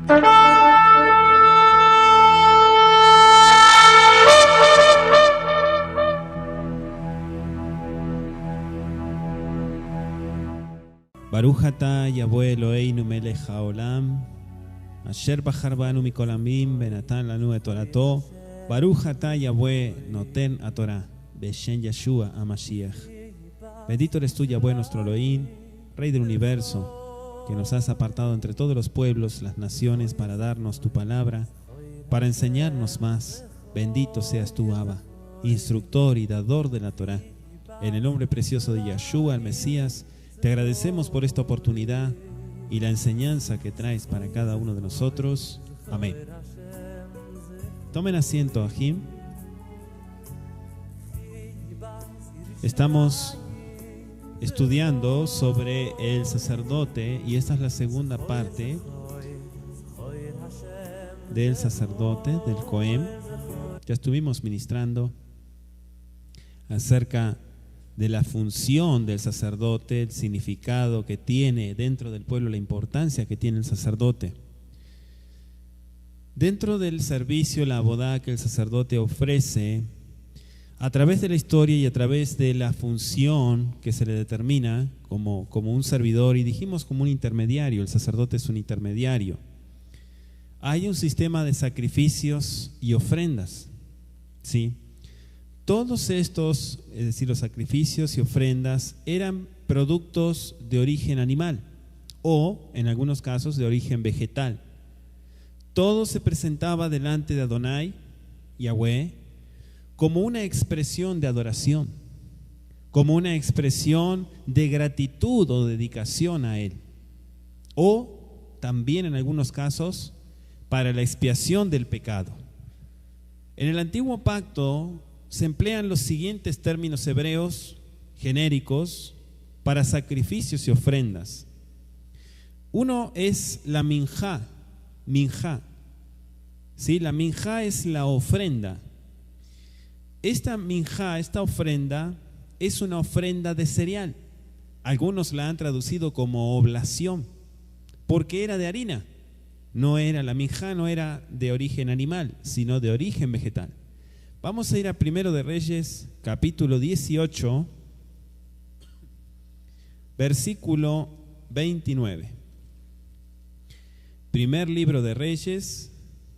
Baruch atah Yahweh Eloheinu melech haolam, asher bachar banu mikol amim venatan lanu et torato. Baruch atah Yahweh noten haTorah, beshem Yeshua HaMashiach. Bendito eres tú, Yahweh, nuestro Elohim, Rey del universo, que nos has apartado entre todos los pueblos, las naciones, para darnos tu palabra, para enseñarnos más. Bendito seas tú, Abba, instructor y dador de la Torah. En el nombre precioso de Yeshua, el Mesías, te agradecemos por esta oportunidad y la enseñanza que traes para cada uno de nosotros. Amén. Tomen asiento, Ajim. Estamos estudiando sobre el sacerdote y esta es la segunda parte del sacerdote, del Cohen. Ya estuvimos ministrando acerca de la función del sacerdote, el significado que tiene dentro del pueblo, la importancia que tiene el sacerdote. Dentro del servicio, la abodá que el sacerdote ofrece, a través de la historia y a través de la función que se le determina como un servidor, y dijimos como un intermediario, el sacerdote es un intermediario. Hay un sistema de sacrificios y ofrendas, ¿sí? Todos estos, es decir, los sacrificios y ofrendas, eran productos de origen animal o, en algunos casos, de origen vegetal. Todo se presentaba delante de Adonai, Yahweh, como una expresión de adoración, como una expresión de gratitud o dedicación a Él, o también en algunos casos para la expiación del pecado. En el antiguo pacto se emplean los siguientes términos hebreos genéricos para sacrificios y ofrendas. Uno es la minjá, ¿sí? La minjá es la ofrenda. Esta minjá, esta ofrenda, es una ofrenda de cereal. Algunos la han traducido como oblación, porque era de harina. La minjá no era de origen animal, sino de origen vegetal. Vamos a ir a Primero de Reyes, capítulo 18, versículo 29. Primer libro de Reyes,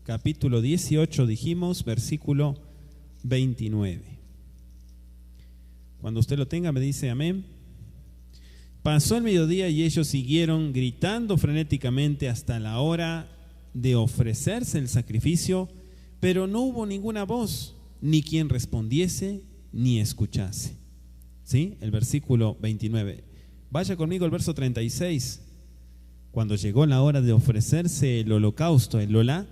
capítulo 18, dijimos, versículo 29. Cuando usted lo tenga me dice amén. Pasó el mediodía y ellos siguieron gritando frenéticamente hasta la hora de ofrecerse el sacrificio, pero no hubo ninguna voz, ni quien respondiese, ni escuchase. ¿Sí? El versículo 29. Vaya conmigo al verso 36. Cuando llegó la hora de ofrecerse el holocausto, el olá,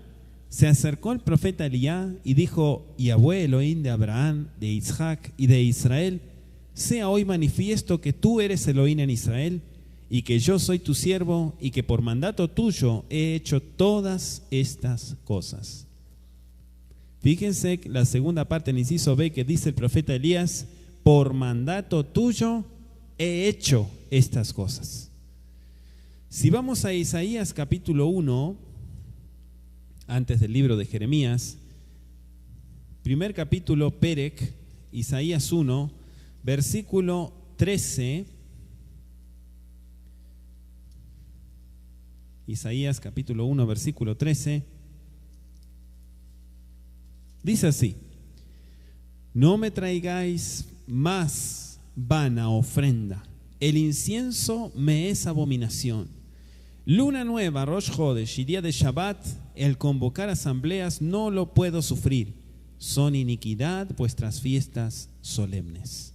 se acercó el profeta Elías y dijo: Yahweh Elohim de Abraham, de Isaac y de Israel, sea hoy manifiesto que tú eres Elohim en Israel, y que yo soy tu siervo, y que por mandato tuyo he hecho todas estas cosas. Fíjense la segunda parte, el inciso B, que dice el profeta Elías: por mandato tuyo he hecho estas cosas. Si vamos a Isaías capítulo 1, antes del libro de Jeremías, primer capítulo, Perec, Isaías 1, versículo 13. Isaías capítulo 1, versículo 13. Dice así: no me traigáis más vana ofrenda, el incienso me es abominación. Luna nueva, Rosh Hodesh y día de Shabbat, el convocar asambleas no lo puedo sufrir. Son iniquidad vuestras fiestas solemnes.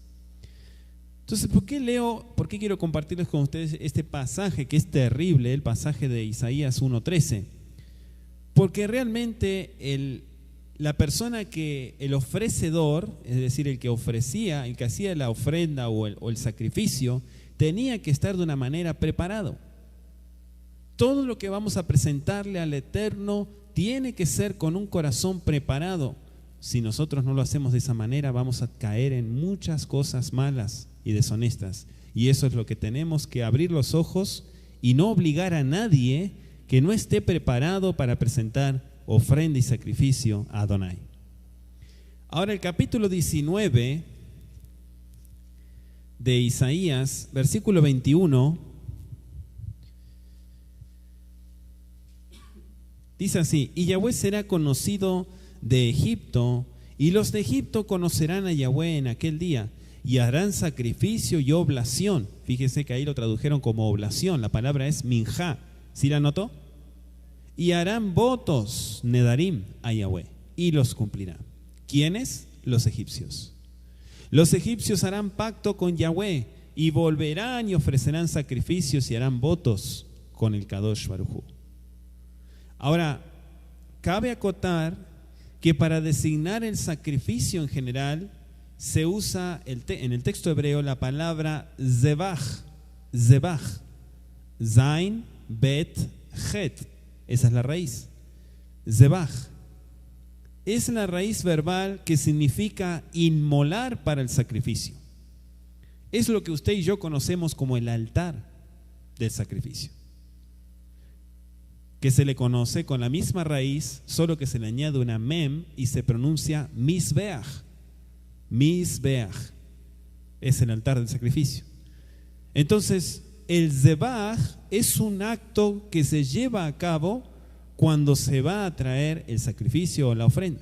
Entonces, ¿por qué quiero compartirles con ustedes este pasaje que es terrible, el pasaje de Isaías 1:13? Porque realmente la persona el ofrecedor, es decir, el que ofrecía, el que hacía la ofrenda o el sacrificio, tenía que estar de una manera preparado. Todo lo que vamos a presentarle al Eterno tiene que ser con un corazón preparado. Si nosotros no lo hacemos de esa manera, vamos a caer en muchas cosas malas y deshonestas. Y eso es lo que tenemos que abrir los ojos y no obligar a nadie que no esté preparado para presentar ofrenda y sacrificio a Adonai. Ahora el capítulo 19 de Isaías, versículo 21, dice así: y Yahweh será conocido de Egipto, y los de Egipto conocerán a Yahweh en aquel día, y harán sacrificio y oblación. Fíjese que ahí lo tradujeron como oblación, la palabra es minjá, ¿sí la notó? Y harán votos, nedarim, a Yahweh, y los cumplirá. ¿Quiénes? Los egipcios. Los egipcios harán pacto con Yahweh, y volverán y ofrecerán sacrificios y harán votos con el Kadosh Baruj Hu. Ahora, cabe acotar que para designar el sacrificio en general se usa en el texto hebreo la palabra zebach, zain, bet, het. Esa es la raíz. Zebach es la raíz verbal que significa inmolar para el sacrificio. Es lo que usted y yo conocemos como el altar del sacrificio, que se le conoce con la misma raíz, solo que se le añade una mem y se pronuncia misbeach. Misbeach es el altar del sacrificio. Entonces, el zebach es un acto que se lleva a cabo cuando se va a traer el sacrificio o la ofrenda.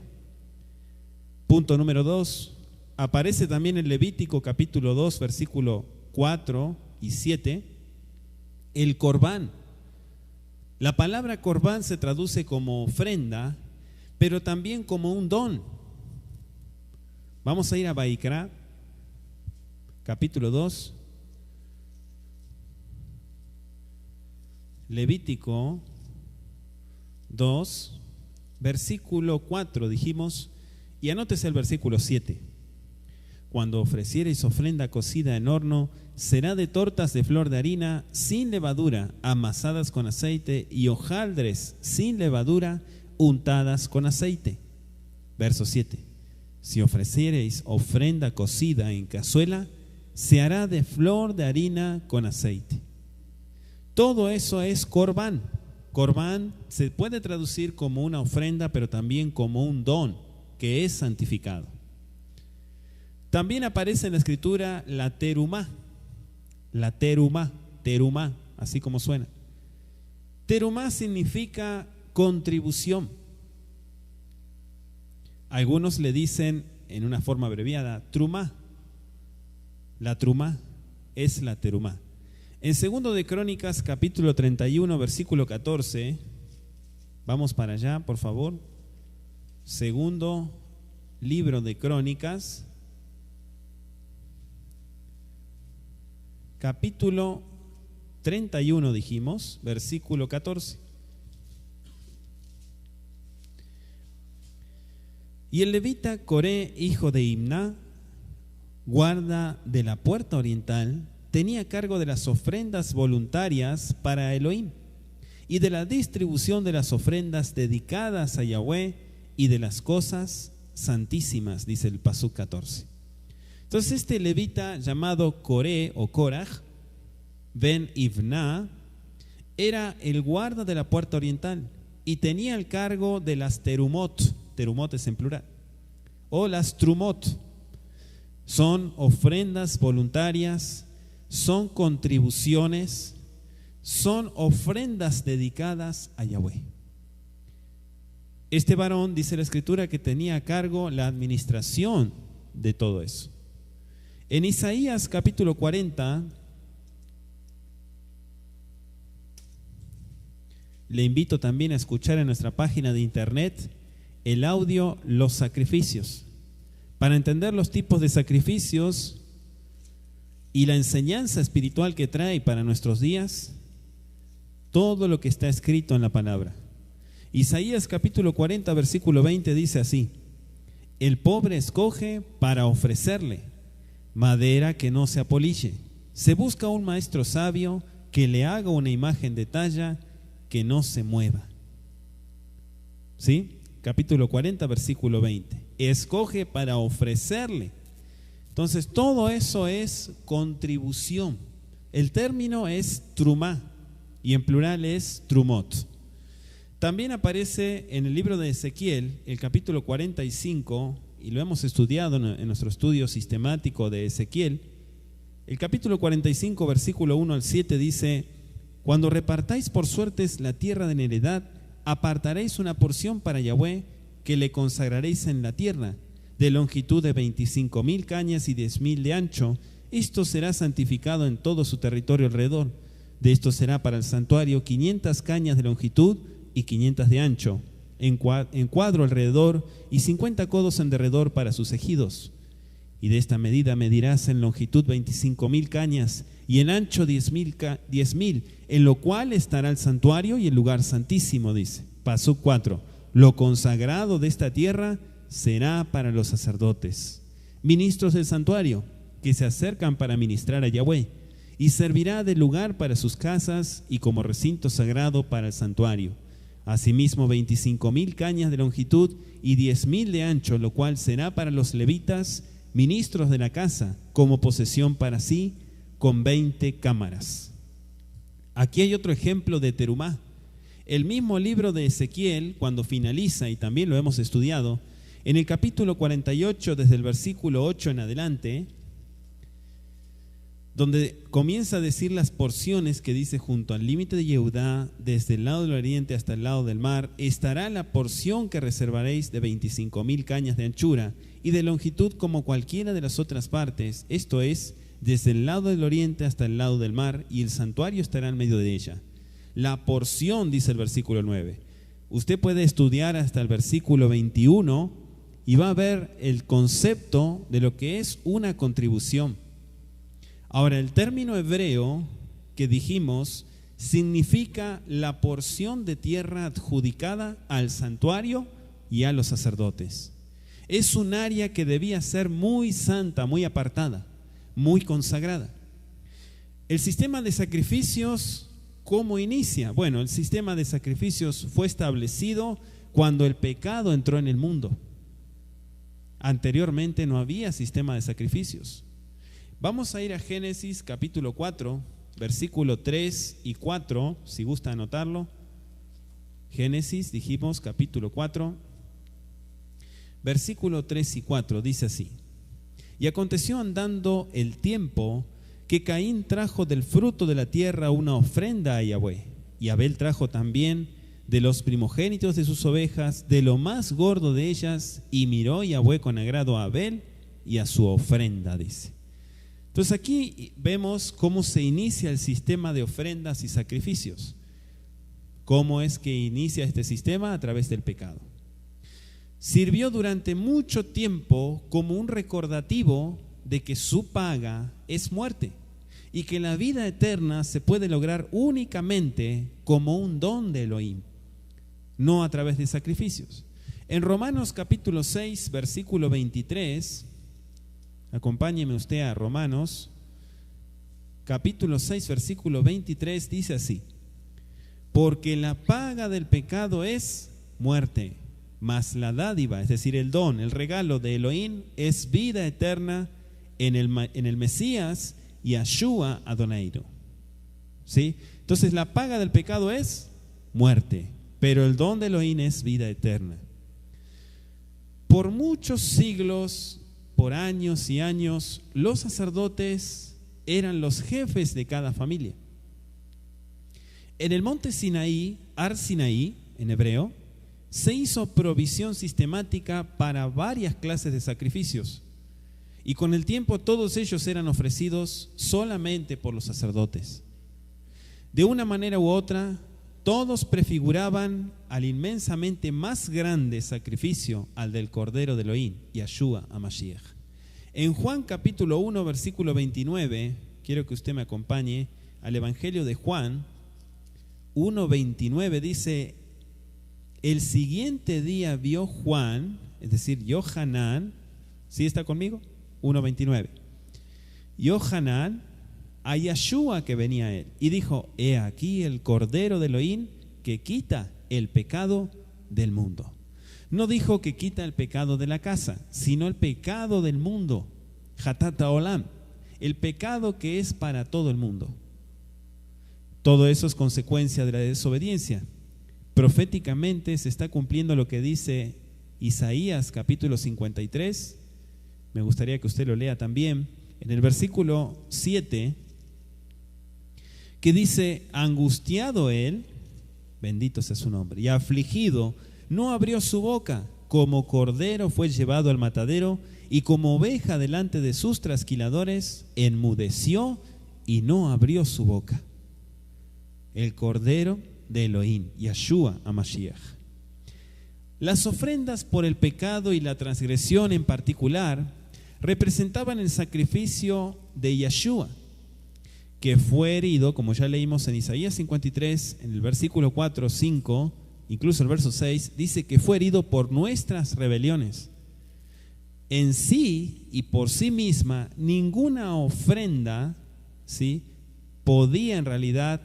Punto número 2. Aparece también en Levítico capítulo 2, versículo 4 y 7, el corbán. La palabra corbán se traduce como ofrenda, pero también como un don. Vamos a ir a Baikra, capítulo 2, Levítico 2, versículo 4, dijimos, y anótese el versículo 7. Cuando ofreciereis ofrenda cocida en horno, será de tortas de flor de harina sin levadura, amasadas con aceite, y hojaldres sin levadura, untadas con aceite. Verso 7. Si ofreciereis ofrenda cocida en cazuela, se hará de flor de harina con aceite. Todo eso es corbán. Corbán se puede traducir como una ofrenda, pero también como un don que es santificado. También aparece en la escritura la terumá, terumá, así como suena. Terumá significa contribución. Algunos le dicen en una forma abreviada trumá. La trumá es la terumá. En 2 de Crónicas, capítulo 31, versículo 14, vamos para allá, por favor. Segundo libro de Crónicas, capítulo 31, dijimos, versículo 14. Y el levita Coré, hijo de Imná, guarda de la puerta oriental, tenía cargo de las ofrendas voluntarias para Elohim y de la distribución de las ofrendas dedicadas a Yahweh y de las cosas santísimas, dice el Pasuk 14. Entonces este levita llamado Coré o Koraj ben Ivná era el guarda de la puerta oriental y tenía el cargo de las terumot es en plural, o las trumot. Son ofrendas voluntarias, son contribuciones, son ofrendas dedicadas a Yahweh. Este varón, dice la escritura, que tenía a cargo la administración de todo eso. En Isaías capítulo 40, le invito también a escuchar en nuestra página de internet el audio Los Sacrificios, para entender los tipos de sacrificios y la enseñanza espiritual que trae para nuestros días todo lo que está escrito en la palabra. Isaías capítulo 40, versículo 20 dice así: el pobre escoge para ofrecerle madera que no se apolille. Se busca un maestro sabio que le haga una imagen de talla que no se mueva. ¿Sí? Capítulo 40, versículo 20. Escoge para ofrecerle. Entonces, todo eso es contribución. El término es trumá y en plural es trumot. También aparece en el libro de Ezequiel, el capítulo 45, y lo hemos estudiado en nuestro estudio sistemático de Ezequiel. El capítulo 45, versículo 1 al 7 dice: cuando repartáis por suertes la tierra de heredad, apartaréis una porción para Yahweh, que le consagraréis en la tierra, de longitud de 25,000 cañas y 10,000 de ancho. Esto será santificado en todo su territorio alrededor. De esto será para el santuario 500 cañas de longitud y 500 de ancho, en cuadro alrededor, y 50 codos en derredor para sus ejidos. Y de esta medida medirás en longitud 25,000 cañas y en ancho 10,000, en lo cual estará el santuario y el lugar santísimo, dice. Paso 4. Lo consagrado de esta tierra será para los sacerdotes, ministros del santuario, que se acercan para ministrar a Yahweh, y servirá de lugar para sus casas y como recinto sagrado para el santuario. Asimismo 25,000 cañas de longitud y 10,000 de ancho, lo cual será para los levitas, ministros de la casa, como posesión para sí, con 20 cámaras. Aquí hay otro ejemplo de terumá. El mismo libro de Ezequiel, cuando finaliza, y también lo hemos estudiado, en el capítulo 48, desde el versículo 8 en adelante, donde comienza a decir las porciones que dice: junto al límite de Yehudá, desde el lado del oriente hasta el lado del mar, estará la porción que reservaréis de 25,000 cañas de anchura y de longitud como cualquiera de las otras partes, esto es, desde el lado del oriente hasta el lado del mar, y el santuario estará en medio de ella. La porción, dice el versículo 9. Usted puede estudiar hasta el versículo 21 y va a ver el concepto de lo que es una contribución. Ahora, el término hebreo que dijimos significa la porción de tierra adjudicada al santuario y a los sacerdotes. Es un área que debía ser muy santa, muy apartada, muy consagrada. El sistema de sacrificios, ¿cómo inicia? Bueno, el sistema de sacrificios fue establecido cuando el pecado entró en el mundo. Anteriormente no había sistema de sacrificios. Vamos a ir a Génesis capítulo 4, versículo 3 y 4, si gusta anotarlo. Génesis, dijimos, capítulo 4, versículo 3 y 4, dice así: y aconteció andando el tiempo que Caín trajo del fruto de la tierra una ofrenda a Yahweh, y Abel trajo también de los primogénitos de sus ovejas, de lo más gordo de ellas, y miró Yahweh con agrado a Abel y a su ofrenda, dice. Entonces aquí vemos cómo se inicia el sistema de ofrendas y sacrificios. ¿Cómo es que inicia este sistema? A través del pecado. Sirvió durante mucho tiempo como un recordativo de que su paga es muerte y que la vida eterna se puede lograr únicamente como un don de Elohim, no a través de sacrificios. En Romanos capítulo 6, versículo 23, acompáñeme usted a Romanos capítulo 6, versículo 23, dice así: porque la paga del pecado es muerte, mas la dádiva, es decir, el don, el regalo de Elohim, es vida eterna en el Mesías Yahshua Adonairo. ¿Sí? Entonces la paga del pecado es muerte, pero el don de Elohim es vida eterna. Por muchos siglos, por años y años, los sacerdotes eran los jefes de cada familia. En el monte Sinaí, Har Sinaí, en hebreo, se hizo provisión sistemática para varias clases de sacrificios, y con el tiempo todos ellos eran ofrecidos solamente por los sacerdotes. De una manera u otra, todos prefiguraban al inmensamente más grande sacrificio, al del Cordero de Elohim, Yahshua HaMashiach. En Juan capítulo 1, versículo 29, quiero que usted me acompañe al Evangelio de Juan 1:29, dice: el siguiente día vio Juan, es decir, Yohanan, ¿sí está conmigo? 1:29. Yohanan a Yahshua que venía a él y dijo: he aquí el Cordero de Elohim que quita el pecado del mundo. No dijo que quita el pecado de la casa, sino el pecado del mundo, Hatat Olam, el pecado que es para todo el mundo. Todo eso es consecuencia de la desobediencia. Proféticamente se está cumpliendo lo que dice Isaías capítulo 53. Me gustaría que usted lo lea también. En el versículo 7, que dice: angustiado él, bendito sea su nombre, y afligido, no abrió su boca. Como cordero fue llevado al matadero, y como oveja delante de sus trasquiladores, enmudeció y no abrió su boca. El cordero de Elohim, Yeshua HaMashiach. Las ofrendas por el pecado y la transgresión en particular representaban el sacrificio de Yeshua, que fue herido, como ya leímos en Isaías 53, en el versículo 4, 5, incluso el verso 6, dice que fue herido por nuestras rebeliones. En sí y por sí misma, ninguna ofrenda, ¿sí?, podía en realidad,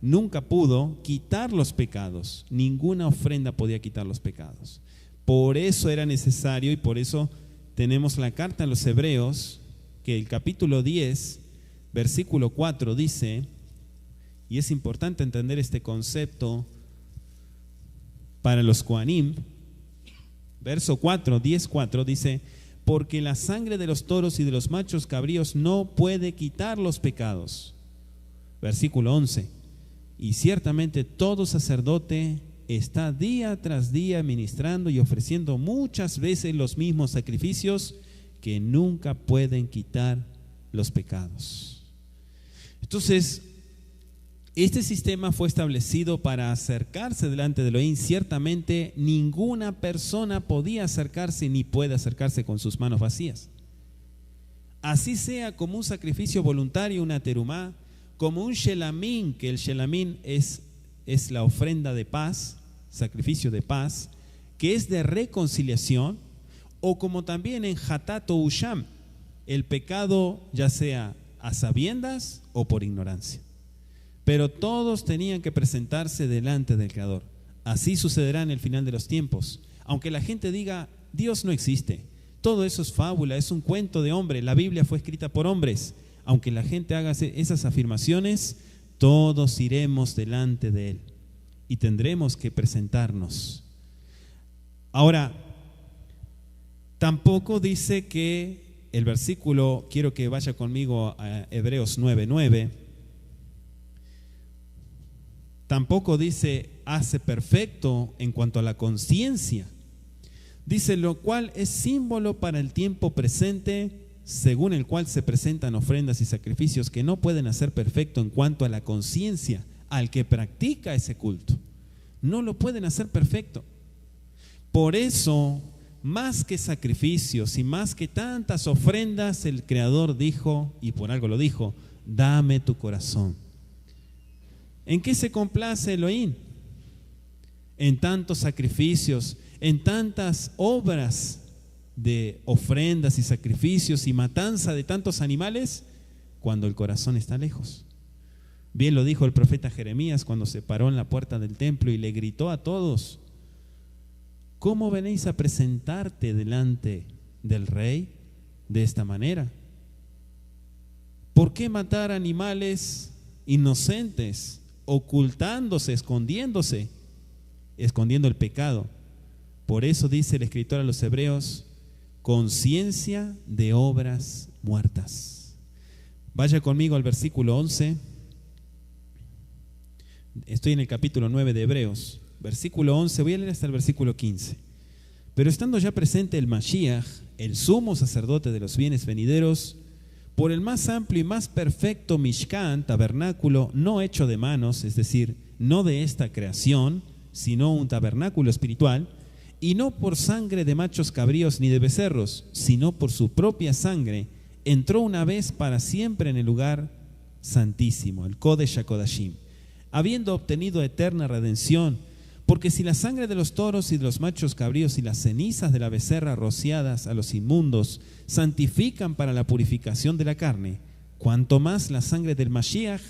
nunca pudo quitar los pecados. Ninguna ofrenda podía quitar los pecados. Por eso era necesario, y por eso tenemos la carta a los Hebreos, que el capítulo 10, versículo 4 dice, y es importante entender este concepto para los Kohanim, verso 4, 10:4 dice: porque la sangre de los toros y de los machos cabríos no puede quitar los pecados. Versículo 11: y ciertamente todo sacerdote está día tras día ministrando y ofreciendo muchas veces los mismos sacrificios que nunca pueden quitar los pecados. Entonces, este sistema fue establecido para acercarse delante de Elohim. Ciertamente ninguna persona podía acercarse ni puede acercarse con sus manos vacías. Así sea como un sacrificio voluntario, una terumá, como un shelamín, que el shelamín es la ofrenda de paz, sacrificio de paz, que es de reconciliación, o como también en hatat o usham, el pecado ya sea a sabiendas o por ignorancia. Pero todos tenían que presentarse delante del Creador. Así sucederá en el final de los tiempos. Aunque la gente diga: Dios no existe, todo eso es fábula, es un cuento de hombre, la Biblia fue escrita por hombres. Aunque la gente haga esas afirmaciones, todos iremos delante de Él y tendremos que presentarnos. Ahora, tampoco dice que el versículo, quiero que vaya conmigo a Hebreos 9:9, tampoco dice hace perfecto en cuanto a la conciencia. Dice: lo cual es símbolo para el tiempo presente, según el cual se presentan ofrendas y sacrificios que no pueden hacer perfecto en cuanto a la conciencia al que practica ese culto. No lo pueden hacer perfecto. Por eso, más que sacrificios y más que tantas ofrendas, el Creador dijo, y por algo lo dijo: dame tu corazón. ¿En qué se complace Elohim? En tantos sacrificios, en tantas obras de ofrendas y sacrificios y matanza de tantos animales, cuando el corazón está lejos. Bien lo dijo el profeta Jeremías cuando se paró en la puerta del templo y le gritó a todos: ¿cómo venís a presentarte delante del rey de esta manera? ¿Por qué matar animales inocentes, ocultándose, escondiendo el pecado? Por eso dice el escritor a los Hebreos: conciencia de obras muertas. Vaya conmigo al versículo 11. Estoy en el capítulo 9 de Hebreos, versículo 11, voy a leer hasta el versículo 15. Pero estando ya presente el Mashiach, el sumo sacerdote de los bienes venideros, por el más amplio y más perfecto Mishkan, tabernáculo no hecho de manos, es decir, no de esta creación, sino un tabernáculo espiritual, y no por sangre de machos cabríos ni de becerros, sino por su propia sangre, entró una vez para siempre en el lugar santísimo, el Kodesh HaKodashim, habiendo obtenido eterna redención. Porque si la sangre de los toros y de los machos cabríos y las cenizas de la becerra rociadas a los inmundos santifican para la purificación de la carne, cuanto más la sangre del Mashiach,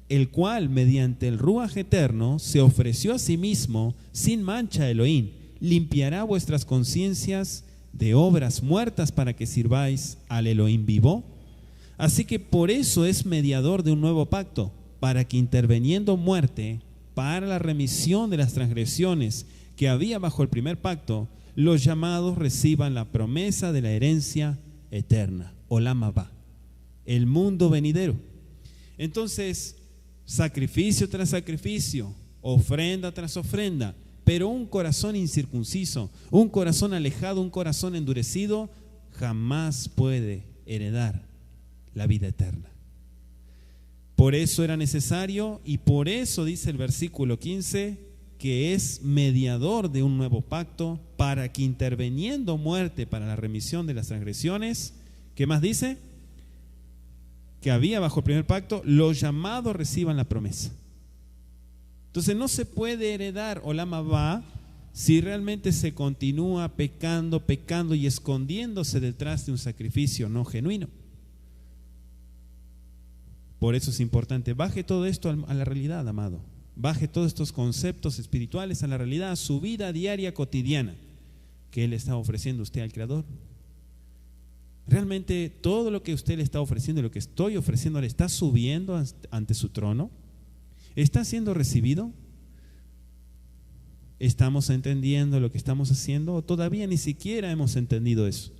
el cual mediante el Ruach eterno se ofreció a sí mismo sin mancha a Elohim, limpiará vuestras conciencias de obras muertas para que sirváis al Elohim vivo. Así que por eso es mediador de un nuevo pacto, para que interviniendo muerte para la remisión de las transgresiones que había bajo el primer pacto, los llamados reciban la promesa de la herencia eterna, Olam Abba, el mundo venidero. Entonces, sacrificio tras sacrificio, ofrenda tras ofrenda, pero un corazón incircunciso, un corazón alejado, un corazón endurecido, jamás puede heredar la vida eterna. Por eso era necesario, y por eso dice el versículo 15, que es mediador de un nuevo pacto, para que interviniendo muerte para la remisión de las transgresiones, ¿qué más dice? Que había bajo el primer pacto, los llamados reciban la promesa. Entonces no se puede heredar Olam Abba si realmente se continúa pecando y escondiéndose detrás de un sacrificio no genuino. Por eso es importante, baje todo esto a la realidad, amado. Baje todos estos conceptos espirituales a la realidad, a su vida diaria cotidiana que Él está ofreciendo a usted al Creador. ¿Realmente todo lo que usted le está ofreciendo, lo que estoy ofreciendo, le está subiendo ante su trono? ¿Está siendo recibido? ¿Estamos entendiendo lo que estamos haciendo? ¿O todavía ni siquiera hemos entendido eso?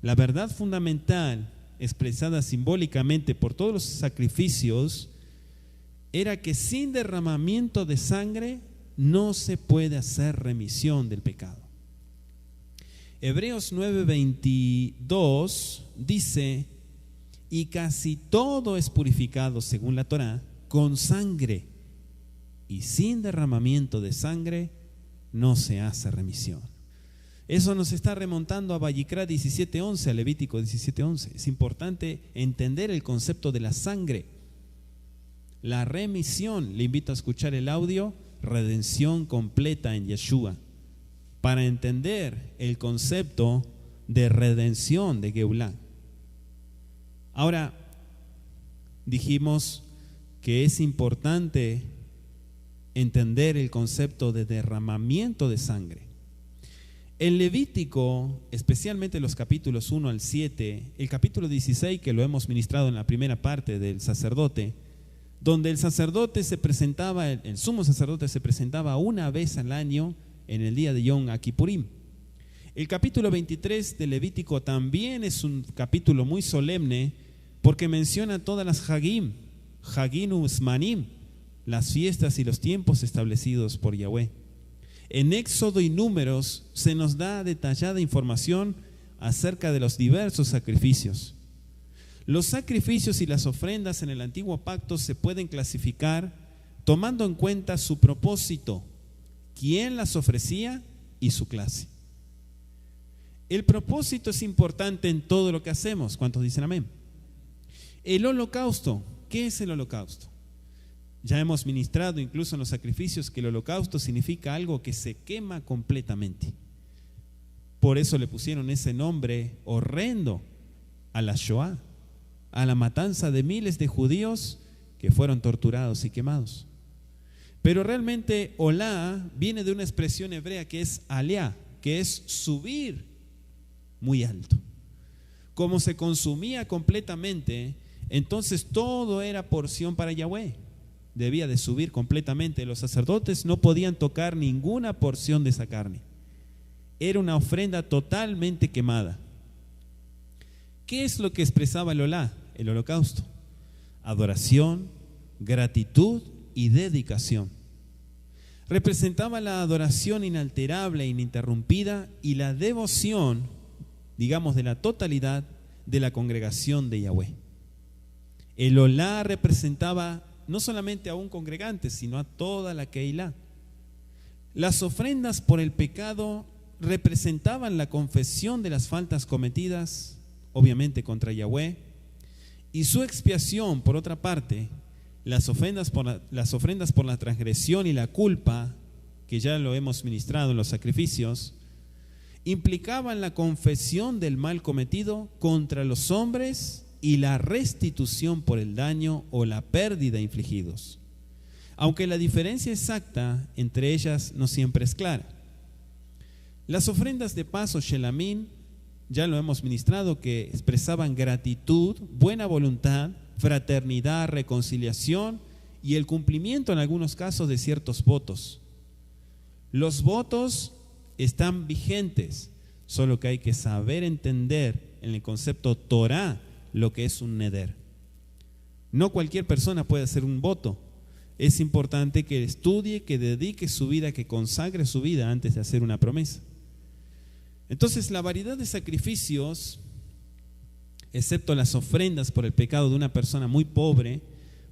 La verdad fundamental, expresada simbólicamente por todos los sacrificios, era que sin derramamiento de sangre no se puede hacer remisión del pecado. Hebreos 9:22 dice: y casi todo es purificado según la Torá con sangre, y sin derramamiento de sangre no se hace remisión. Eso nos está remontando a Vallicrá 17:11, a Levítico 17:11. Es importante entender el concepto de la sangre. La remisión, le invito a escuchar el audio, redención completa en Yeshua, para entender el concepto de redención de Geulá. Ahora, dijimos que es importante entender el concepto de derramamiento de sangre. En Levítico, especialmente los capítulos 1 al 7, el capítulo 16 que lo hemos ministrado en la primera parte del sacerdote, donde el sacerdote se presentaba, el sumo sacerdote se presentaba una vez al año en el día de Yom Kippurim. El capítulo 23 de Levítico también es un capítulo muy solemne porque menciona todas las Hagim, Haginu Zmanim, las fiestas y los tiempos establecidos por Yahweh. En Éxodo y Números se nos da detallada información acerca de los diversos sacrificios. Los sacrificios y las ofrendas en el antiguo pacto se pueden clasificar tomando en cuenta su propósito, quién las ofrecía y su clase. El propósito es importante en todo lo que hacemos. ¿Cuántos dicen amén? El holocausto, ¿qué es el holocausto? Ya hemos ministrado incluso en los sacrificios que el holocausto significa algo que se quema completamente. Por eso le pusieron ese nombre horrendo a la Shoah, a la matanza de miles de judíos que fueron torturados y quemados. Pero realmente Olá viene de una expresión hebrea que es alá, que es subir muy alto. Como se consumía completamente, entonces todo era porción para Yahweh. Debía de subir completamente. Los sacerdotes no podían tocar ninguna porción de esa carne. Era una ofrenda totalmente quemada. ¿Qué es lo que expresaba el Olá, el holocausto? Adoración, gratitud y dedicación. Representaba la adoración inalterable e ininterrumpida y la devoción, digamos, de la totalidad de la congregación de Yahweh. El Olá representaba no solamente a un congregante, sino a toda la Keilah. Las ofrendas por el pecado representaban la confesión de las faltas cometidas, obviamente contra Yahweh, y su expiación, por otra parte, las ofrendas por la transgresión y la culpa, que ya lo hemos ministrado en los sacrificios, implicaban la confesión del mal cometido contra los hombres y la restitución por el daño o la pérdida infligidos. Aunque la diferencia exacta entre ellas no siempre es clara. Las ofrendas de paz o shelamín, ya lo hemos ministrado, que expresaban gratitud, buena voluntad, fraternidad, reconciliación y el cumplimiento en algunos casos de ciertos votos. Los votos están vigentes, solo que hay que saber entender en el concepto Torah lo que es un neder. No cualquier persona puede hacer un voto. Es importante que estudie, que dedique su vida, que consagre su vida antes de hacer una promesa. Entonces, la variedad de sacrificios, excepto las ofrendas por el pecado de una persona muy pobre,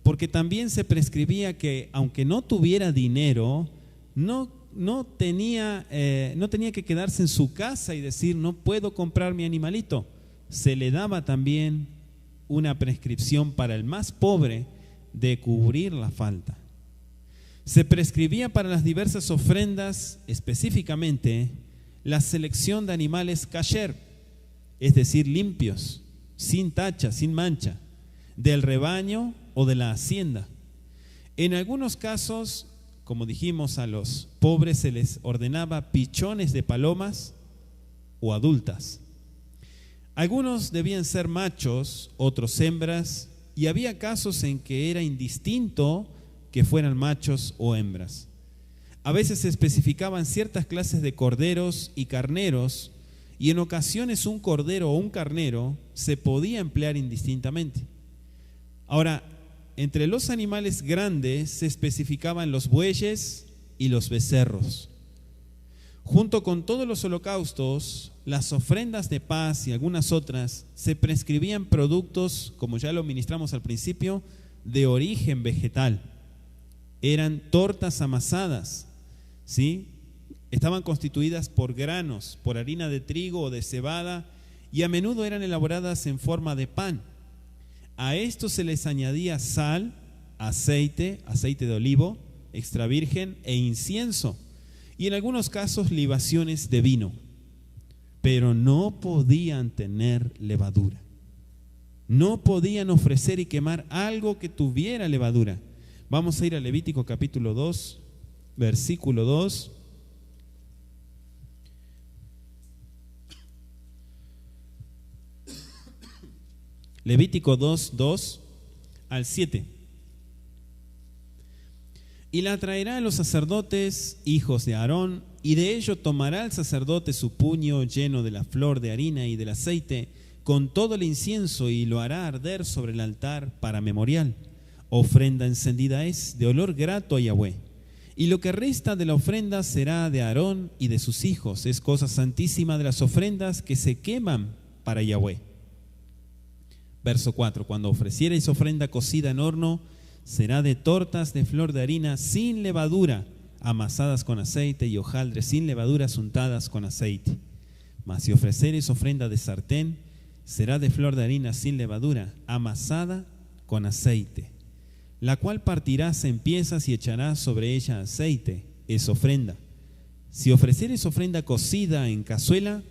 porque también se prescribía que aunque no tuviera dinero, no tenía que quedarse en su casa y decir, no puedo comprar mi animalito. Se le daba también una prescripción para el más pobre de cubrir la falta. Se prescribía para las diversas ofrendas, específicamente, la selección de animales kasher, es decir, limpios, sin tacha, sin mancha, del rebaño o de la hacienda. En algunos casos, como dijimos, a los pobres se les ordenaba pichones de palomas o adultas. Algunos debían ser machos, otros hembras, y había casos en que era indistinto que fueran machos o hembras. A veces se especificaban ciertas clases de corderos y carneros, y en ocasiones un cordero o un carnero se podía emplear indistintamente. Ahora, entre los animales grandes se especificaban los bueyes y los becerros. Junto con todos los holocaustos, las ofrendas de paz y algunas otras, se prescribían productos, como ya lo ministramos al principio, de origen vegetal. Eran tortas amasadas, ¿sí? Estaban constituidas por granos, por harina de trigo o de cebada, y a menudo eran elaboradas en forma de pan. A esto se les añadía sal, aceite de olivo, extra virgen e incienso, y en algunos casos libaciones de vino, pero no podían tener levadura. No podían ofrecer y quemar algo que tuviera levadura. Vamos a ir a Levítico capítulo 2, versículo 2. Levítico 2, 2 al 7. Y la traerá a los sacerdotes, hijos de Aarón, y de ello tomará el sacerdote su puño lleno de la flor de harina y del aceite, con todo el incienso, y lo hará arder sobre el altar para memorial. Ofrenda encendida es, de olor grato a Yahweh. Y lo que resta de la ofrenda será de Aarón y de sus hijos. Es cosa santísima de las ofrendas que se queman para Yahweh. Verso 4. Cuando ofreciereis ofrenda cocida en horno, será de tortas de flor de harina sin levadura, amasadas con aceite, y hojaldres sin levaduras untadas con aceite. Mas si ofrecereis ofrenda de sartén, será de flor de harina sin levadura, amasada con aceite, la cual partirás en piezas y echarás sobre ella aceite. Es ofrenda. Si ofrecereis ofrenda cocida en cazuela,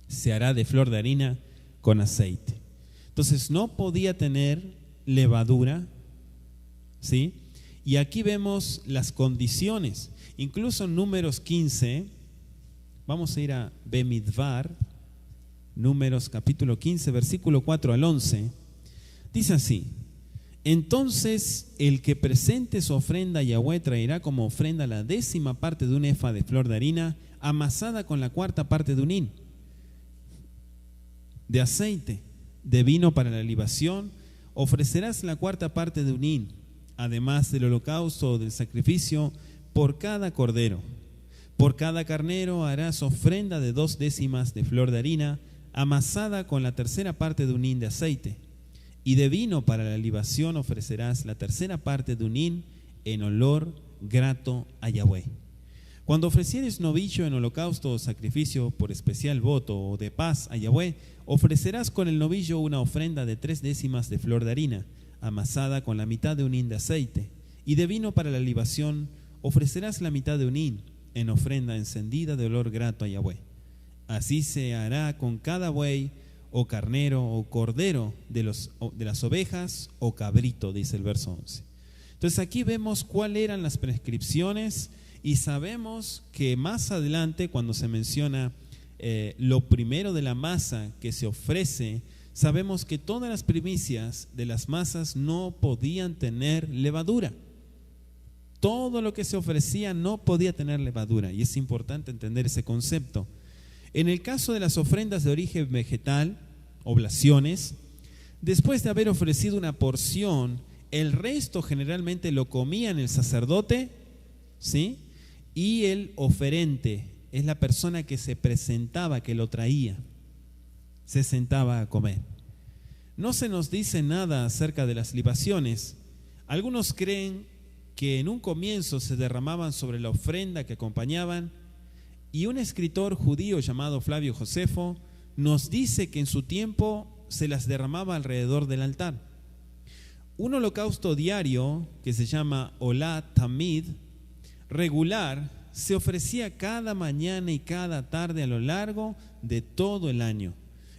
se hará de flor de harina con aceite. Entonces no podía tener levadura, ¿sí? Y aquí vemos las condiciones. Incluso en Números 15, vamos a ir a Bemidbar, Números capítulo 15, versículo 4 al 11, dice así: entonces el que presente su ofrenda a Yahweh traerá como ofrenda la 10ª parte de un efa de flor de harina, amasada con la 4ª parte de un hin de aceite, de vino para la libación. Ofrecerás la 4ª parte de un hin, además del holocausto o del sacrificio, por cada cordero. Por cada carnero harás ofrenda de 2/10 de flor de harina, amasada con la 3ª parte de un hin de aceite. Y de vino para la libación ofrecerás la 3ª parte de un hin en olor grato a Yahweh. Cuando ofrecieres novillo en holocausto o sacrificio por especial voto o de paz a Yahweh, ofrecerás con el novillo una ofrenda de 3/10 de flor de harina, amasada con la mitad de un hin de aceite. Y de vino para la libación ofrecerás la mitad de un hin en ofrenda encendida de olor grato a Yahweh. Así se hará con cada buey o carnero o cordero de las ovejas o cabrito, dice el verso 11. Entonces aquí vemos cuáles eran las prescripciones, y sabemos que más adelante, cuando se menciona lo primero de la masa que se ofrece, sabemos que todas las primicias de las masas no podían tener levadura. Todo lo que se ofrecía no podía tener levadura, y es importante entender ese concepto. En el caso de las ofrendas de origen vegetal, oblaciones, después de haber ofrecido una porción, el resto generalmente lo comían el sacerdote, ¿sí? Y el oferente es la persona que se presentaba, que lo traía, se sentaba a comer. No se nos dice nada acerca de las libaciones. Algunos creen que en un comienzo se derramaban sobre la ofrenda que acompañaban, y un escritor judío llamado Flavio Josefo nos dice que en su tiempo se las derramaba alrededor del altar. Un holocausto diario, que se llama Olá Tamid, regular, se ofrecía cada mañana y cada tarde a lo largo de todo el año.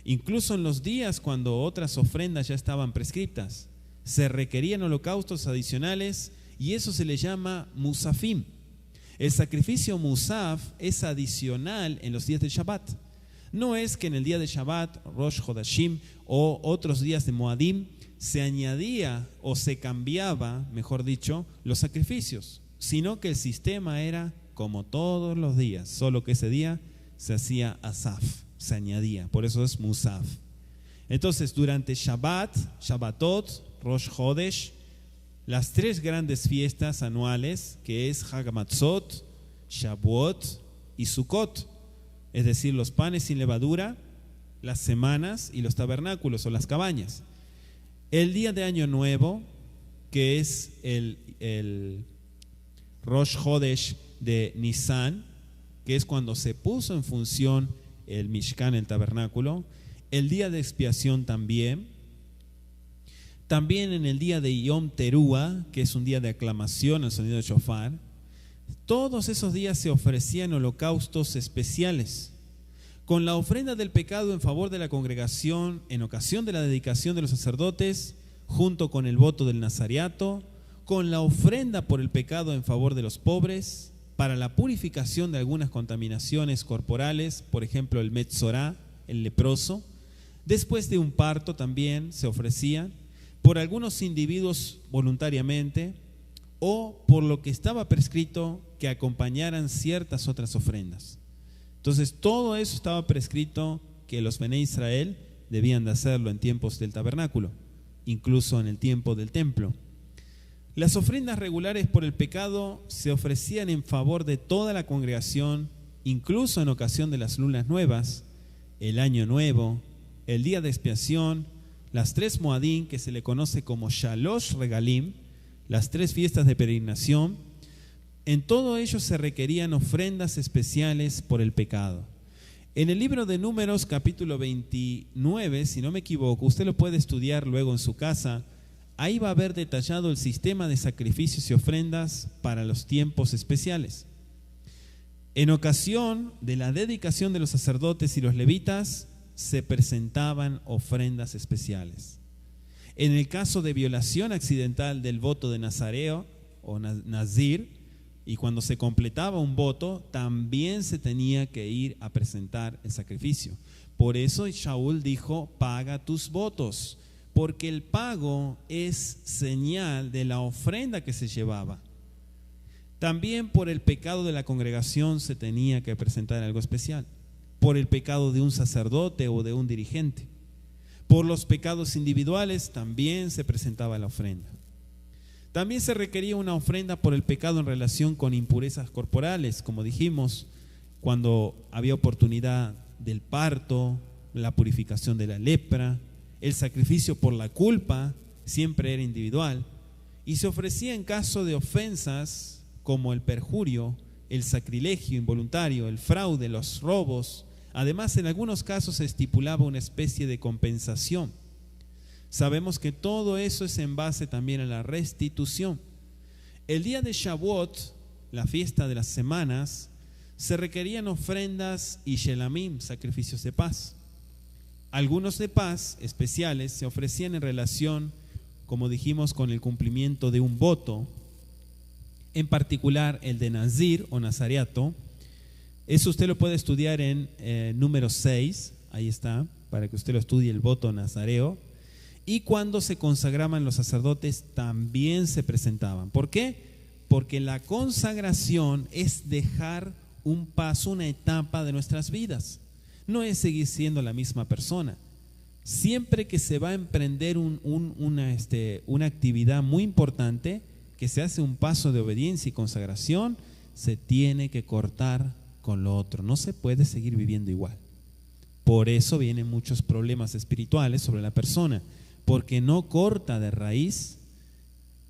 Incluso en los días cuando otras ofrendas ya estaban prescritas, se requerían holocaustos adicionales, y eso se le llama musafim. El sacrificio musaf es adicional en los días de Shabbat. No es que en el día de Shabbat, Rosh Hodashim o otros días de Moadim se añadía o se cambiaba, mejor dicho, los sacrificios, sino que el sistema era como todos los días, solo que ese día se hacía asaf, se añadía, por eso es musaf. Entonces, durante Shabbat, Shabbatot, Rosh Hodesh, las tres grandes fiestas anuales, que es Hag Matzot, Shavuot y Sukkot, es decir, los panes sin levadura, las semanas y los tabernáculos o las cabañas. El día de Año Nuevo, que es el Rosh Hodesh de Nisan, que es cuando se puso en función el Mishkan, el tabernáculo. El día de expiación también en el día de Yom Teruah, que es un día de aclamación al sonido de shofar. Todos esos días se ofrecían holocaustos especiales, con la ofrenda del pecado en favor de la congregación en ocasión de la dedicación de los sacerdotes, junto con el voto del nazariato, con la ofrenda por el pecado en favor de los pobres, para la purificación de algunas contaminaciones corporales, por ejemplo el metzorá, el leproso. Después de un parto también se ofrecían por algunos individuos voluntariamente, o por lo que estaba prescrito que acompañaran ciertas otras ofrendas. Entonces todo eso estaba prescrito, que los Bené Israel debían de hacerlo en tiempos del tabernáculo, incluso en el tiempo del templo. Las ofrendas regulares por el pecado se ofrecían en favor de toda la congregación, incluso en ocasión de las lunas nuevas, el año nuevo, el día de expiación, las tres Moadim, que se le conoce como Shalosh Regalim, las tres fiestas de peregrinación. En todo ello se requerían ofrendas especiales por el pecado. En el libro de Números, capítulo 29, si no me equivoco, usted lo puede estudiar luego en su casa. Ahí va a haber detallado el sistema de sacrificios y ofrendas para los tiempos especiales. En ocasión de la dedicación de los sacerdotes y los levitas, se presentaban ofrendas especiales. En el caso de violación accidental del voto de Nazareo o Nazir, y cuando se completaba un voto, también se tenía que ir a presentar el sacrificio. Por eso Shaul dijo: paga tus votos, porque el pago es señal de la ofrenda que se llevaba. También por el pecado de la congregación se tenía que presentar algo especial, por el pecado de un sacerdote o de un dirigente. Por los pecados individuales también se presentaba la ofrenda. También se requería una ofrenda por el pecado en relación con impurezas corporales, como dijimos, cuando había oportunidad del parto, la purificación de la lepra, el sacrificio por la culpa, siempre era individual, y se ofrecía en caso de ofensas como el perjurio, el sacrilegio involuntario, el fraude, los robos. Además, en algunos casos se estipulaba una especie de compensación. Sabemos que todo eso es en base también a la restitución. El día de Shavuot, la fiesta de las semanas, se requerían ofrendas y shelamim, sacrificios de paz. Algunos de paz especiales se ofrecían en relación, como dijimos, con el cumplimiento de un voto, en particular el de Nazir o Nazariato. Eso usted lo puede estudiar en número 6, ahí está, para que usted lo estudie, el voto nazareo. Y cuando se consagraban los sacerdotes también se presentaban. ¿Por qué? Porque la consagración es dejar un paso, una etapa de nuestras vidas. No es seguir siendo la misma persona. Siempre que se va a emprender una actividad muy importante, que se hace un paso de obediencia y consagración, se tiene que cortar con lo otro. No se puede seguir viviendo igual. Por eso vienen muchos problemas espirituales sobre la persona, porque no corta de raíz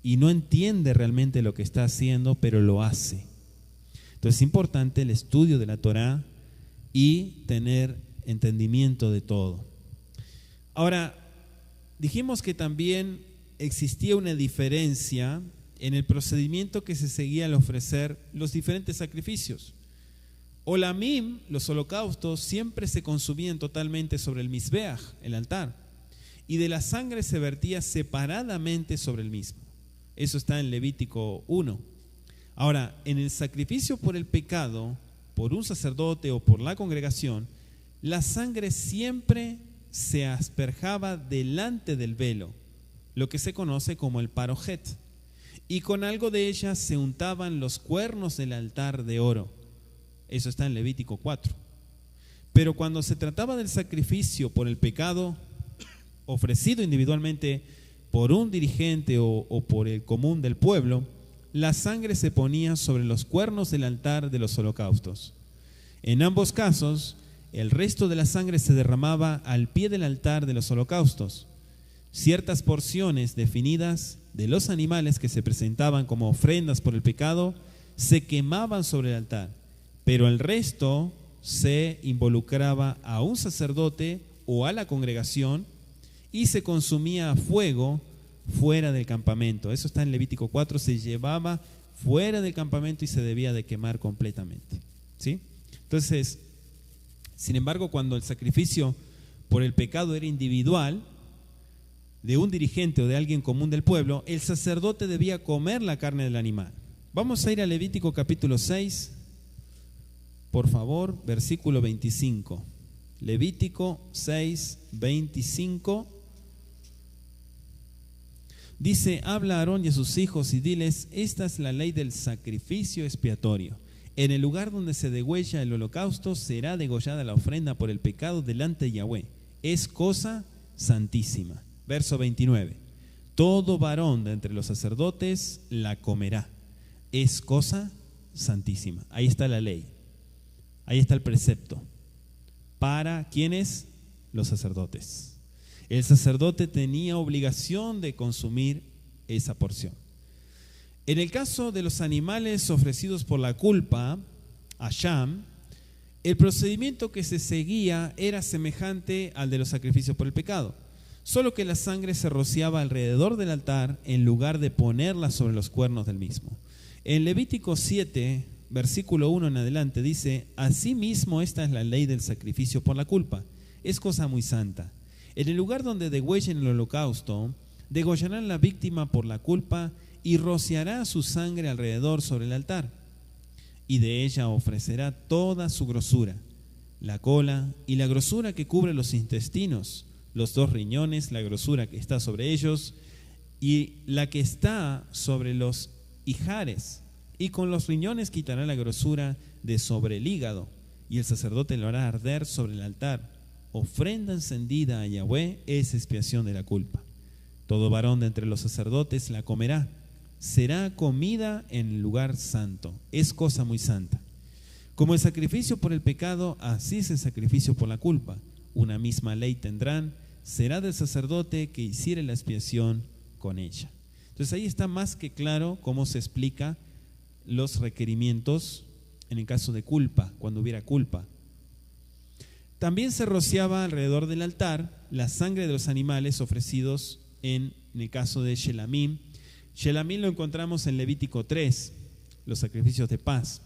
y no entiende realmente lo que está haciendo, pero lo hace. Entonces es importante el estudio de la Torá y tener entendimiento de todo. Ahora, dijimos que también existía una diferencia en el procedimiento que se seguía al ofrecer los diferentes sacrificios. Olamim, los holocaustos, siempre se consumían totalmente sobre el Mizbeach, el altar, y de la sangre se vertía separadamente sobre el mismo. Eso está en Levítico 1. Ahora, en el sacrificio por el pecado, por un sacerdote o por la congregación, la sangre siempre se asperjaba delante del velo, lo que se conoce como el parojet, y con algo de ella se untaban los cuernos del altar de oro. Eso está en Levítico 4. Pero cuando se trataba del sacrificio por el pecado, ofrecido individualmente por un dirigente o por el común del pueblo, la sangre se ponía sobre los cuernos del altar de los holocaustos. En ambos casos, el resto de la sangre se derramaba al pie del altar de los holocaustos. Ciertas porciones definidas de los animales que se presentaban como ofrendas por el pecado se quemaban sobre el altar, pero el resto se involucraba a un sacerdote o a la congregación y se consumía a fuego fuera del campamento. Eso está en Levítico 4, se llevaba fuera del campamento y se debía de quemar completamente, ¿sí? Entonces, sin embargo, cuando el sacrificio por el pecado era individual, de un dirigente o de alguien común del pueblo, el sacerdote debía comer la carne del animal. Vamos a ir a Levítico capítulo 6, por favor, versículo 25. Levítico 6, 25. Dice: habla a Aarón y a sus hijos y diles: esta es la ley del sacrificio expiatorio. En el lugar donde se degüella el holocausto será degollada la ofrenda por el pecado delante de Yahweh. Es cosa santísima. Verso 29. Todo varón de entre los sacerdotes la comerá. Es cosa santísima. Ahí está la ley. Ahí está el precepto. ¿Para quiénes? Los sacerdotes. El sacerdote tenía obligación de consumir esa porción. En el caso de los animales ofrecidos por la culpa, Asham, el procedimiento que se seguía era semejante al de los sacrificios por el pecado, solo que la sangre se rociaba alrededor del altar en lugar de ponerla sobre los cuernos del mismo. En Levítico 7, versículo 1 en adelante dice: asimismo esta es la ley del sacrificio por la culpa, es cosa muy santa. En el lugar donde degüellen el holocausto, degollarán la víctima por la culpa y rociará su sangre alrededor sobre el altar, y de ella ofrecerá toda su grosura, la cola y la grosura que cubre los intestinos, los 2 riñones, la grosura que está sobre ellos y la que está sobre los ijares, y con los riñones quitará la grosura de sobre el hígado, y el sacerdote lo hará arder sobre el altar. Ofrenda encendida a Yahweh es expiación de la culpa. Todo varón de entre los sacerdotes la comerá. Será comida en el lugar santo. Es cosa muy santa. Como el sacrificio por el pecado, así es el sacrificio por la culpa. Una misma ley tendrán. Será del sacerdote que hiciere la expiación con ella. Entonces ahí está más que claro cómo se explica los requerimientos en el caso de culpa, cuando hubiera culpa. También se rociaba alrededor del altar la sangre de los animales ofrecidos en el caso de Shelamim. Shelamim lo encontramos en Levítico 3, los sacrificios de paz.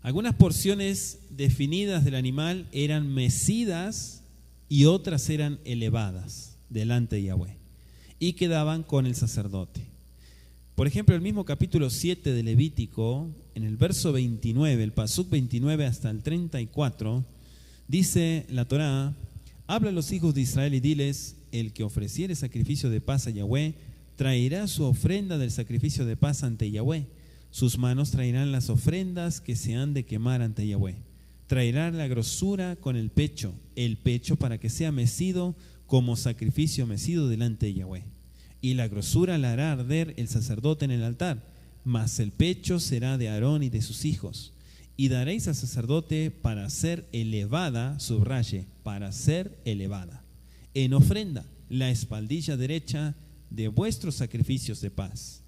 Algunas porciones definidas del animal eran mecidas y otras eran elevadas delante de Yahweh y quedaban con el sacerdote. Por ejemplo, el mismo capítulo 7 de Levítico, en el verso 29, el pasuk 29 hasta el 34, Dice la Torá: habla a los hijos de Israel y diles: el que ofreciere sacrificio de paz a Yahweh traerá su ofrenda del sacrificio de paz ante Yahweh. Sus manos traerán las ofrendas que se han de quemar ante Yahweh. Traerá la grosura con el pecho para que sea mecido como sacrificio mecido delante de Yahweh. Y la grosura la hará arder el sacerdote en el altar, mas el pecho será de Aarón y de sus hijos. Y daréis al sacerdote para ser elevada, subraye, para ser elevada, en ofrenda, la espaldilla derecha de vuestros sacrificios de paz.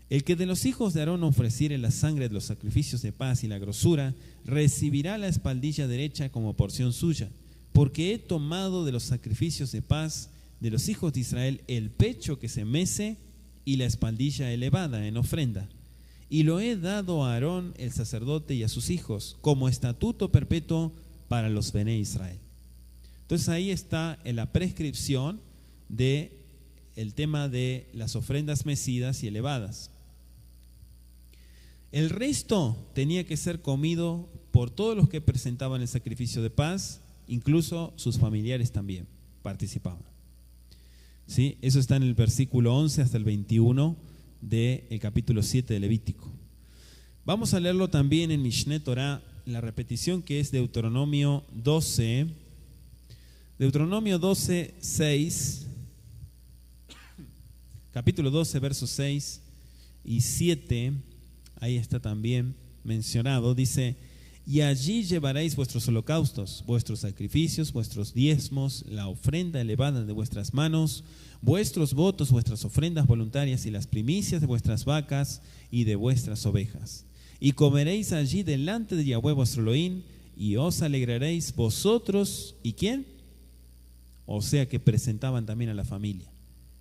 El que de los hijos de Aarón ofreciere la sangre de los sacrificios de paz y la grosura, recibirá la espaldilla derecha como porción suya, porque he tomado de los sacrificios de paz de los hijos de Israel el pecho que se mece y la espaldilla elevada en ofrenda. Y lo he dado a Aarón el sacerdote y a sus hijos como estatuto perpetuo para los Bené Israel. Entonces ahí está en la prescripción de el tema de las ofrendas mecidas y elevadas. El resto tenía que ser comido por todos los que presentaban el sacrificio de paz, incluso sus familiares también participaban. ¿Sí? Eso está en el versículo 11 hasta el 21 del capítulo 7 de Levítico. Vamos a leerlo también en Mishneh Torah, la repetición que es Deuteronomio 12, 6, capítulo 12, versos 6 y 7, ahí está también mencionado, dice: y allí llevaréis vuestros holocaustos, vuestros sacrificios, vuestros diezmos, la ofrenda elevada de vuestras manos, vuestros votos, vuestras ofrendas voluntarias y las primicias de vuestras vacas y de vuestras ovejas. Y comeréis allí delante de Yahweh vuestro Elohim, y os alegraréis vosotros, ¿y quién? O sea que presentaban también a la familia,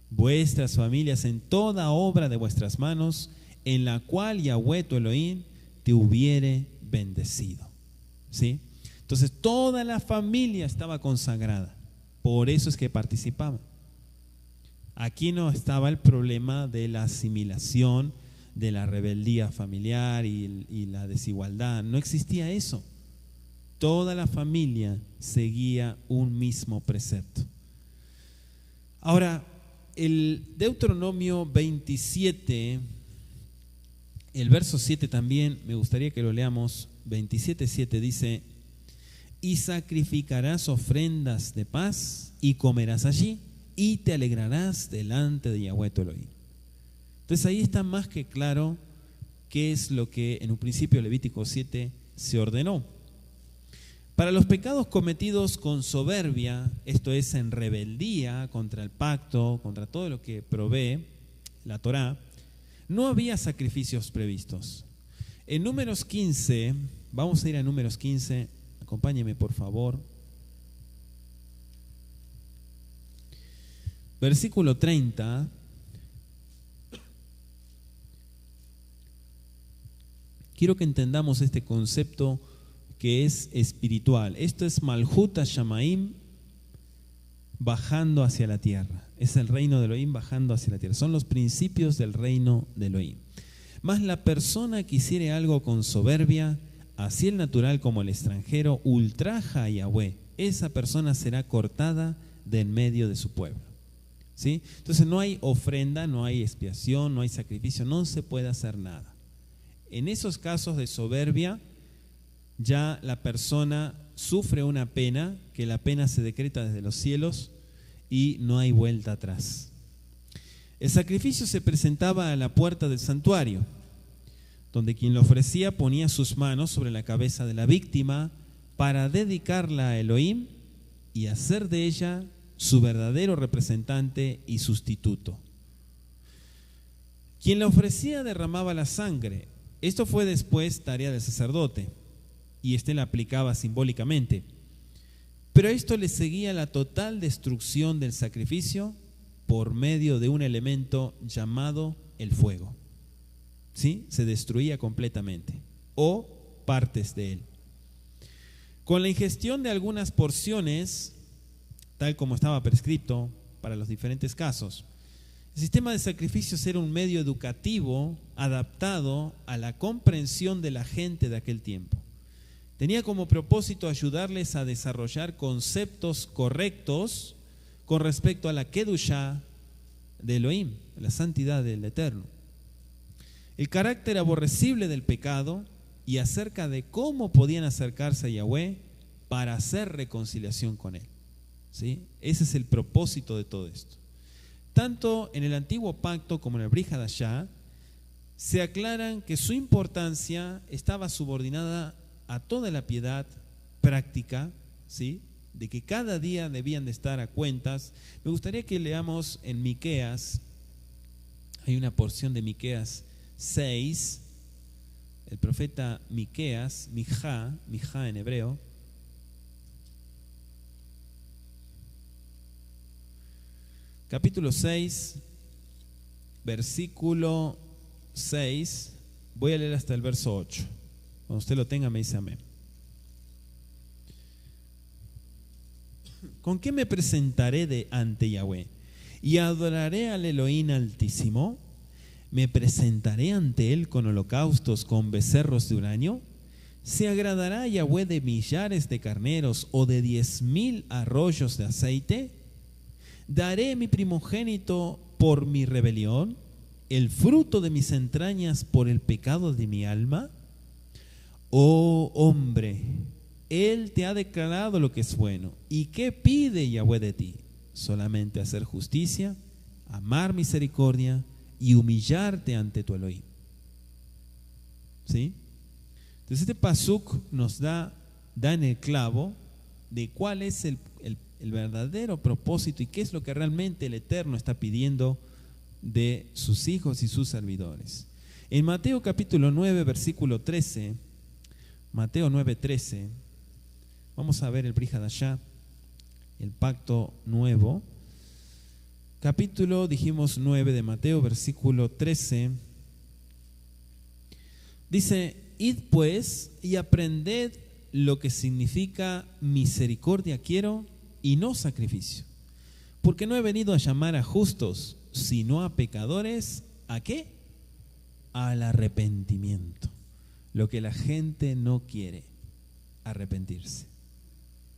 vuestras familias en toda obra de vuestras manos, en la cual Yahweh tu Elohim te hubiere bendecido. ¿Sí? Entonces toda la familia estaba consagrada, por eso es que participaban. Aquí no estaba el problema de la asimilación, de la rebeldía familiar y la desigualdad, no existía eso. Toda la familia seguía un mismo precepto. Ahora, el Deuteronomio 27, el verso 7 también, me gustaría que lo leamos. 27:7 dice: y sacrificarás ofrendas de paz y comerás allí y te alegrarás delante de Yahweh tu Elohim. Entonces ahí está más que claro qué es lo que en un principio Levítico 7 se ordenó. Para los pecados cometidos con soberbia, esto es en rebeldía contra el pacto, contra todo lo que provee la Torá, no había sacrificios previstos. En Números 15, vamos a ir a Números 15, acompáñeme por favor. Versículo 30. Quiero que entendamos este concepto que es espiritual. Esto es Malhut HaShamaim bajando hacia la tierra. Es el reino de Elohim bajando hacia la tierra. Son los principios del reino de Elohim. Mas la persona que hiciere algo con soberbia, así el natural como el extranjero, ultraja a Yahweh, esa persona será cortada de en medio de su pueblo. ¿Sí? Entonces no hay ofrenda, no hay expiación, no hay sacrificio, no se puede hacer nada. En esos casos de soberbia, ya la persona sufre una pena, que la pena se decreta desde los cielos y no hay vuelta atrás. El sacrificio se presentaba a la puerta del santuario, donde quien lo ofrecía ponía sus manos sobre la cabeza de la víctima para dedicarla a Elohim y hacer de ella su verdadero representante y sustituto. Quien la ofrecía derramaba la sangre. Esto fue después tarea del sacerdote y éste la aplicaba simbólicamente. Pero a esto le seguía la total destrucción del sacrificio por medio de un elemento llamado el fuego. ¿Sí? Se destruía completamente o partes de él. Con la ingestión de algunas porciones, tal como estaba prescrito para los diferentes casos, el sistema de sacrificios era un medio educativo adaptado a la comprensión de la gente de aquel tiempo. Tenía como propósito ayudarles a desarrollar conceptos correctos con respecto a la Kedushá de Elohim, la santidad del Eterno, el carácter aborrecible del pecado y acerca de cómo podían acercarse a Yahweh para hacer reconciliación con Él. ¿Sí? Ese es el propósito de todo esto. Tanto en el antiguo pacto como en el Brit Hadashah se aclaran que su importancia estaba subordinada a toda la piedad práctica, ¿sí?, de que cada día debían de estar a cuentas. Me gustaría que leamos en Miqueas, hay una porción de Miqueas 6, el profeta Miqueas, Mijá en hebreo, capítulo 6, versículo 6, voy a leer hasta el verso 8. Cuando usted lo tenga me dice amén. ¿Con qué me presentaré ante Yahweh? ¿Y adoraré al Elohim Altísimo? ¿Me presentaré ante Él con holocaustos, con becerros de un año? ¿Se agradará a Yahweh de millares de carneros o de 10,000 arroyos de aceite? ¿Daré mi primogénito por mi rebelión, el fruto de mis entrañas por el pecado de mi alma? Oh hombre, Él te ha declarado lo que es bueno. ¿Y qué pide Yahweh de ti? Solamente hacer justicia, amar misericordia y humillarte ante tu Elohim. ¿Sí? Entonces este pasuk nos da en el clavo de cuál es el verdadero propósito y qué es lo que realmente el Eterno está pidiendo de sus hijos y sus servidores. En Mateo capítulo 9, versículo 13, Mateo 9:13, vamos a ver el Brit Hadashah, el pacto nuevo. Capítulo, dijimos 9 de Mateo, versículo 13. Dice: id pues y aprended lo que significa misericordia quiero y no sacrificio. Porque no he venido a llamar a justos, sino a pecadores. ¿A qué? Al arrepentimiento. Lo que la gente no quiere, arrepentirse.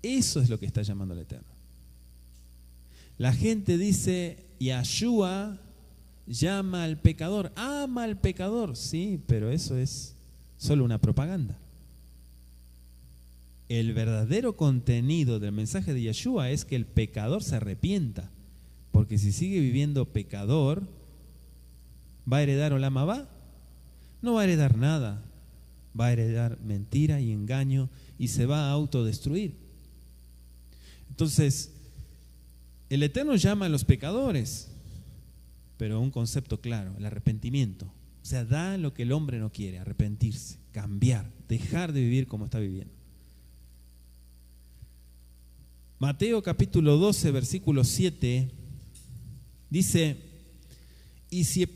Eso es lo que está llamando el Eterno. La gente dice: Yahshua llama al pecador, ama al pecador. Sí, pero eso es solo una propaganda. El verdadero contenido del mensaje de Yahshua es que el pecador se arrepienta, porque si sigue viviendo pecador, ¿va a heredar Olam Abá? No va a heredar nada. Va a heredar mentira y engaño y se va a autodestruir. Entonces, el Eterno llama a los pecadores, pero un concepto claro, el arrepentimiento. O sea, da lo que el hombre no quiere, arrepentirse, cambiar, dejar de vivir como está viviendo. Mateo capítulo 12, versículo 7, dice: y si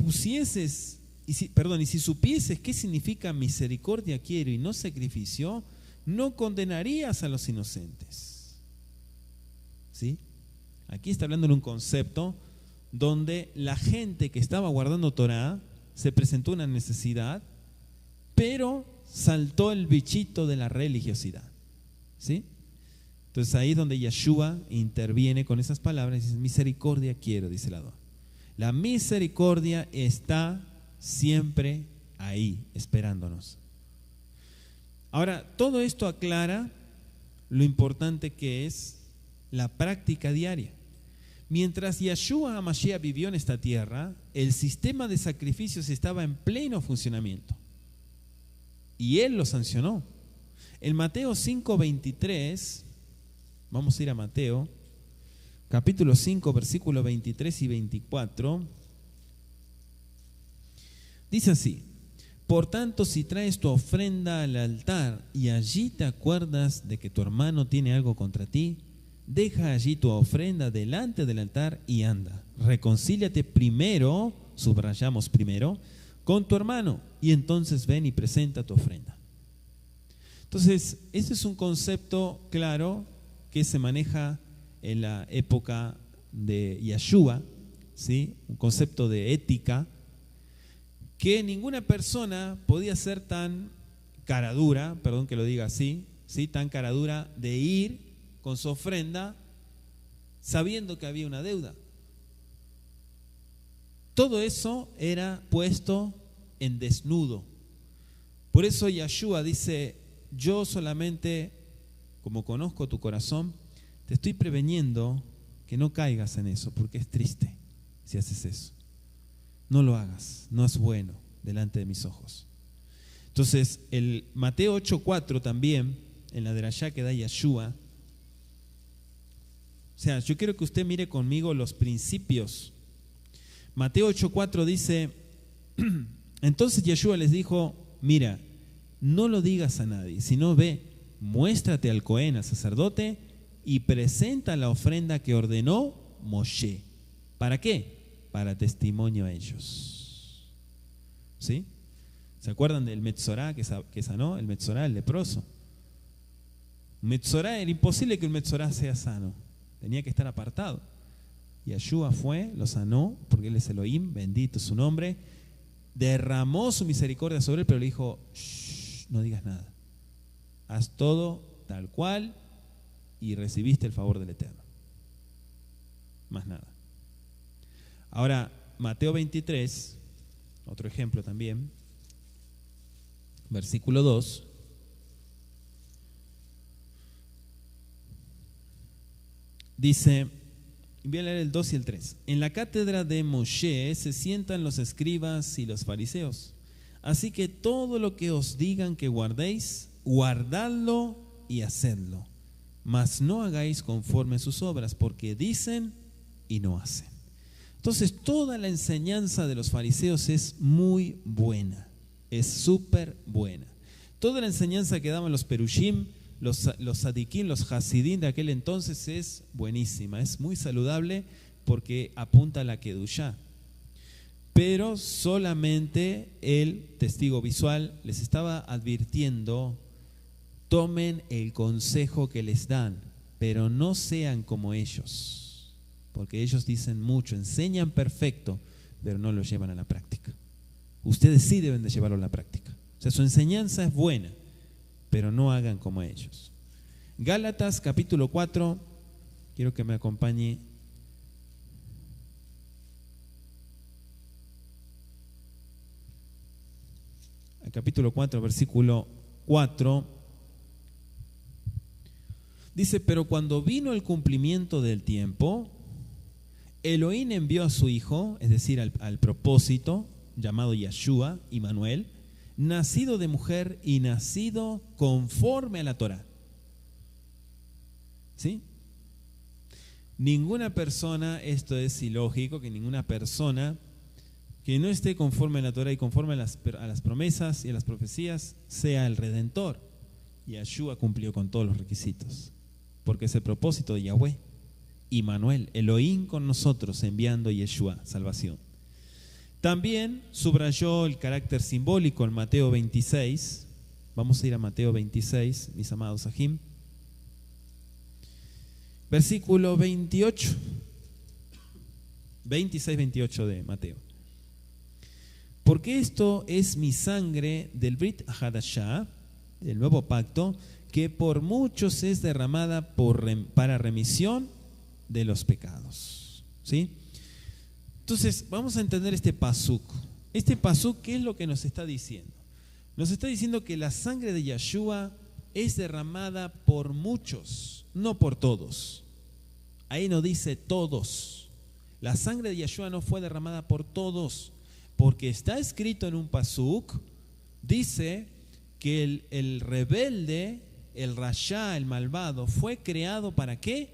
supieses qué significa misericordia quiero y no sacrificio, no condenarías a los inocentes. ¿Sí? Aquí está hablando de un concepto donde la gente que estaba guardando Torah se presentó una necesidad, pero saltó el bichito de la religiosidad. ¿Sí? Entonces ahí es donde Yahshua interviene con esas palabras y dice: misericordia quiero, dice el Adón. La misericordia está siempre ahí, esperándonos. Ahora, todo esto aclara lo importante que es la práctica diaria. Mientras Yahshua HaMashiach vivió en esta tierra, el sistema de sacrificios estaba en pleno funcionamiento. Y Él lo sancionó. En Mateo 5:23, vamos a ir a Mateo, capítulo 5, versículos 23 y 24. Dice así: por tanto, si traes tu ofrenda al altar y allí te acuerdas de que tu hermano tiene algo contra ti, deja allí tu ofrenda delante del altar y anda. Reconcíliate primero, subrayamos primero, con tu hermano, y entonces ven y presenta tu ofrenda. Entonces, este es un concepto claro que se maneja en la época de Yahshua, ¿sí? Un concepto de ética, que ninguna persona podía ser tan cara dura, perdón que lo diga así, ¿sí?, tan cara dura de ir con su ofrenda sabiendo que había una deuda. Todo eso era puesto en desnudo. Por eso Yeshua dice: yo solamente, como conozco tu corazón, te estoy preveniendo que no caigas en eso, porque es triste si haces eso. No lo hagas, no es bueno delante de mis ojos. Entonces, el Mateo 8:4 también, en la derashá que da Yeshua, o sea, yo quiero que usted mire conmigo los principios. Mateo 8:4 dice: entonces Yeshua les dijo: mira, no lo digas a nadie, sino ve, muéstrate al Cohen, al sacerdote, y presenta la ofrenda que ordenó Moshe. ¿Para qué? Para testimonio a ellos. ¿Sí? ¿Se acuerdan del Metzorá que sanó? El Metzorá, el leproso. Metzorá, era imposible que un Metzorá sea sano. Tenía que estar apartado. Y Yeshua fue, lo sanó, porque él es Elohim, bendito su nombre. Derramó su misericordia sobre él, pero le dijo: no digas nada. Haz todo tal cual y recibiste el favor del Eterno. Más nada. Ahora, Mateo 23, otro ejemplo también, versículo 2. Dice, voy a leer el 2 y el 3. En la cátedra de Moshe se sientan los escribas y los fariseos. Así que todo lo que os digan que guardéis, guardadlo y hacedlo. Mas no hagáis conforme a sus obras, porque dicen y no hacen. Entonces, toda la enseñanza de los fariseos es muy buena, es súper buena. Toda la enseñanza que daban los perushim, los sadiquín, los hasidín de aquel entonces es buenísima, es muy saludable porque apunta a la kedushá. Pero solamente el testigo visual les estaba advirtiendo: tomen el consejo que les dan, pero no sean como ellos, porque ellos dicen mucho, enseñan perfecto, pero no lo llevan a la práctica. Ustedes sí deben de llevarlo a la práctica. O sea, su enseñanza es buena, pero no hagan como ellos. Gálatas capítulo 4, quiero que me acompañe. Al capítulo 4, versículo 4. Dice: pero cuando vino el cumplimiento del tiempo, Elohim envió a su hijo, es decir, al propósito, llamado Yeshua, Immanuel, nacido de mujer y nacido conforme a la Torá. ¿Sí? Ninguna persona, esto es ilógico, que ninguna persona que no esté conforme a la Torá y conforme a las promesas y a las profecías sea el Redentor. Yeshua cumplió con todos los requisitos, porque es el propósito de Yahweh, Immanuel, Elohim con nosotros, enviando Yeshua, salvación. También subrayó el carácter simbólico en Mateo 26. Vamos a ir a Mateo 26, mis amados Ajim. Versículo 28. 26-28 de Mateo. Porque esto es mi sangre del Brit Hadashah, del nuevo pacto, que por muchos es derramada para remisión de los pecados. ¿Sí? Entonces, vamos a entender este pasuk. Este pasuk, ¿qué es lo que nos está diciendo? Nos está diciendo que la sangre de Yeshua es derramada por muchos, no por todos. Ahí no dice todos. La sangre de Yeshua no fue derramada por todos, porque está escrito en un pasuk, dice que el rebelde, el rasha, el malvado, fue creado ¿para qué?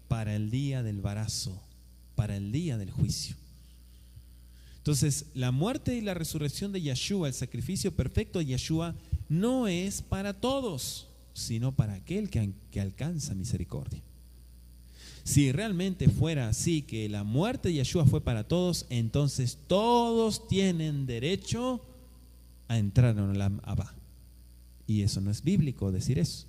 Para el día del barazo, para el día del juicio. Entonces, la muerte y la resurrección de Yeshua, el sacrificio perfecto de Yeshua, no es para todos, sino para aquel que alcanza misericordia. Si realmente fuera así, que la muerte de Yeshua fue para todos, entonces todos tienen derecho a entrar en Olam Abba. Y eso no es bíblico decir eso.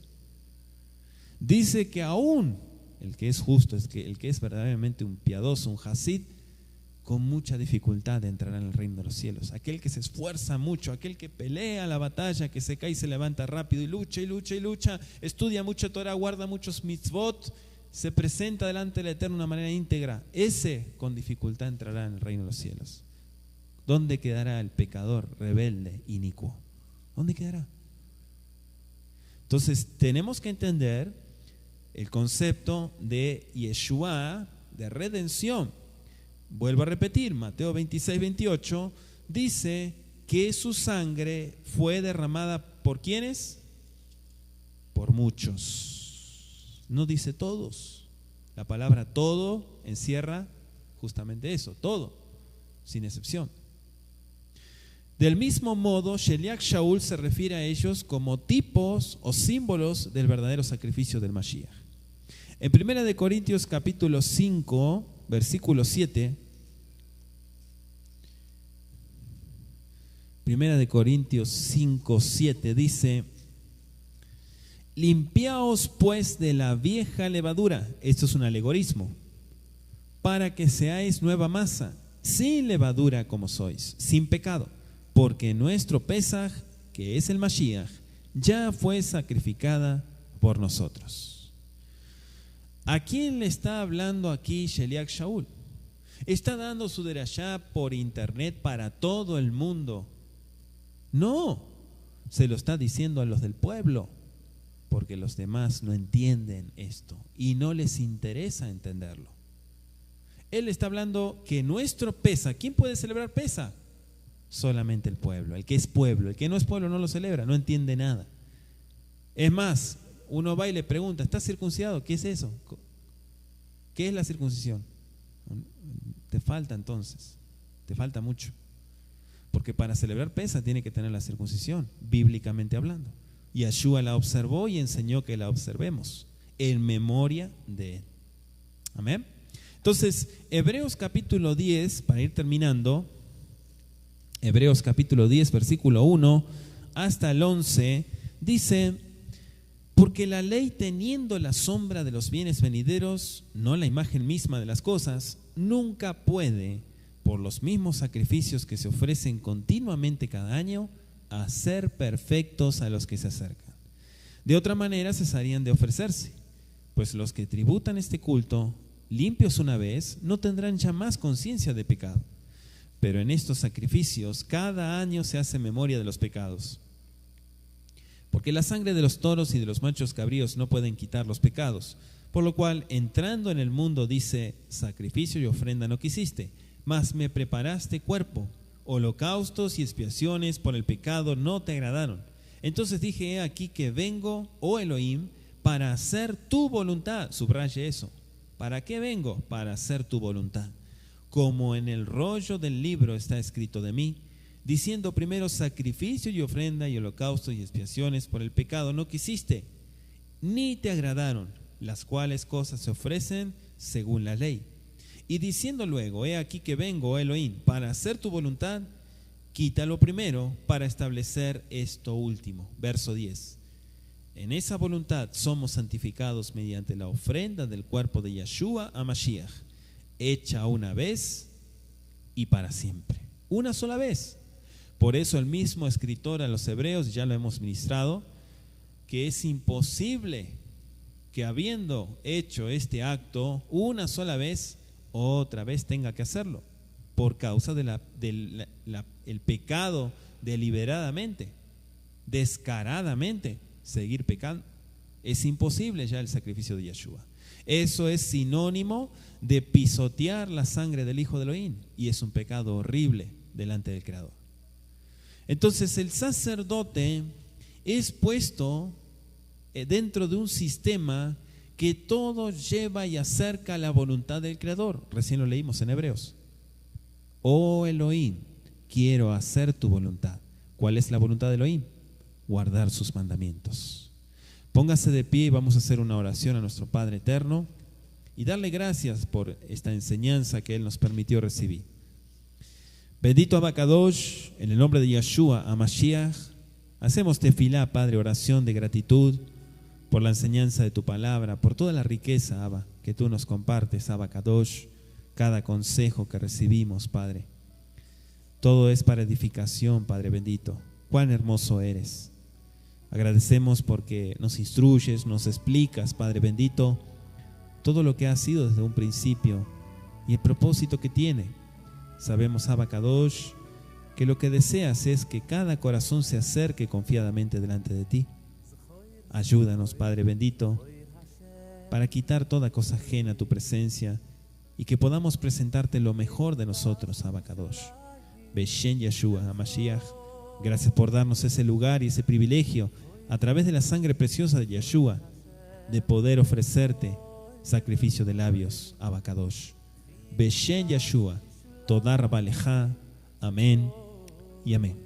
Dice que aún el que es justo, el que es verdaderamente un piadoso, un hasid, con mucha dificultad entrará en el reino de los cielos. Aquel que se esfuerza mucho, aquel que pelea la batalla, que se cae y se levanta rápido y lucha y lucha y lucha, estudia mucho Torah, guarda muchos mitzvot, se presenta delante del Eterno de una manera íntegra, ese con dificultad entrará en el reino de los cielos. ¿Dónde quedará el pecador rebelde, inicuo? ¿Dónde quedará? Entonces tenemos que entender el concepto de Yeshua, de redención. Vuelvo a repetir, Mateo 26, 28 dice que su sangre fue derramada ¿por quiénes? Por muchos. No dice todos. La palabra todo encierra justamente eso, todo, sin excepción. Del mismo modo, Sheliach Shaul se refiere a ellos como tipos o símbolos del verdadero sacrificio del Mashiach. En 1 Corintios capítulo 5, versículo 7, 1 Corintios 5, 7 dice: limpiaos pues de la vieja levadura, esto es un alegorismo, para que seáis nueva masa, sin levadura como sois, sin pecado, porque nuestro Pesaj, que es el Mashiach, ya fue sacrificada por nosotros. ¿A quién le está hablando aquí Sheliach Shaul? ¿Está dando su derashá por internet para todo el mundo? No, se lo está diciendo a los del pueblo, porque los demás no entienden esto y no les interesa entenderlo. Él está hablando que nuestro Pesaj, ¿quién puede celebrar Pesaj? Solamente el pueblo, el que es pueblo. El que no es pueblo no lo celebra, no entiende nada. Es más, uno va y le pregunta: ¿estás circuncidado? ¿Qué es eso? ¿Qué es la circuncisión? Te falta entonces, te falta mucho. Porque para celebrar Pesaj tiene que tener la circuncisión, bíblicamente hablando. Y Yeshua la observó y enseñó que la observemos en memoria de él. Amén. Entonces, Hebreos capítulo 10, para ir terminando, Hebreos capítulo 10, versículo 1 hasta el 11, dice: porque la ley, teniendo la sombra de los bienes venideros, no la imagen misma de las cosas, nunca puede, por los mismos sacrificios que se ofrecen continuamente cada año, hacer perfectos a los que se acercan. De otra manera cesarían de ofrecerse, pues los que tributan este culto, limpios una vez, no tendrán ya más conciencia de pecado. Pero en estos sacrificios cada año se hace memoria de los pecados. Porque la sangre de los toros y de los machos cabríos no pueden quitar los pecados. Por lo cual, entrando en el mundo, dice: sacrificio y ofrenda no quisiste, mas me preparaste cuerpo. Holocaustos y expiaciones por el pecado no te agradaron. Entonces dije: he aquí que vengo, oh Elohim, para hacer tu voluntad. Subraye eso. ¿Para qué vengo? Para hacer tu voluntad. Como en el rollo del libro está escrito de mí, diciendo: primero sacrificio y ofrenda y holocaustos y expiaciones por el pecado no quisiste, ni te agradaron, las cuales cosas se ofrecen según la ley. Y diciendo luego: he aquí que vengo, oh Elohim, para hacer tu voluntad, quita lo primero para establecer esto último. Verso 10. En esa voluntad somos santificados mediante la ofrenda del cuerpo de Yeshua a Mashiach, hecha una vez y para siempre. Una sola vez. Por eso el mismo escritor a los hebreos, ya lo hemos ministrado, que es imposible que habiendo hecho este acto una sola vez, otra vez tenga que hacerlo, por causa del pecado deliberadamente, descaradamente, seguir pecando. Es imposible ya el sacrificio de Yeshua. Eso es sinónimo de pisotear la sangre del Hijo de Elohim, y es un pecado horrible delante del Creador. Entonces el sacerdote es puesto dentro de un sistema que todo lleva y acerca a la voluntad del Creador. Recién lo leímos en Hebreos. Oh Elohim, quiero hacer tu voluntad. ¿Cuál es la voluntad de Elohim? Guardar sus mandamientos. Póngase de pie y vamos a hacer una oración a nuestro Padre Eterno y darle gracias por esta enseñanza que Él nos permitió recibir. Bendito Abacadosh, en el nombre de Yeshua a Mashiach, hacemos tefilá, Padre, oración de gratitud por la enseñanza de tu palabra, por toda la riqueza, Abba, que tú nos compartes, Abacadosh, cada consejo que recibimos, Padre. Todo es para edificación, Padre bendito. Cuán hermoso eres. Agradecemos porque nos instruyes, nos explicas, Padre bendito, todo lo que ha sido desde un principio y el propósito que tiene. Sabemos, Abba Kadosh, que lo que deseas es que cada corazón se acerque confiadamente delante de ti. Ayúdanos, Padre bendito, para quitar toda cosa ajena a tu presencia y que podamos presentarte lo mejor de nosotros, Abba Kadosh. Beshen Yeshua HaMashiach, gracias por darnos ese lugar y ese privilegio a través de la sangre preciosa de Yeshua de poder ofrecerte sacrificio de labios, Abba Kadosh. Beshen Yeshua, Todar Rabba Leja, amén y amén.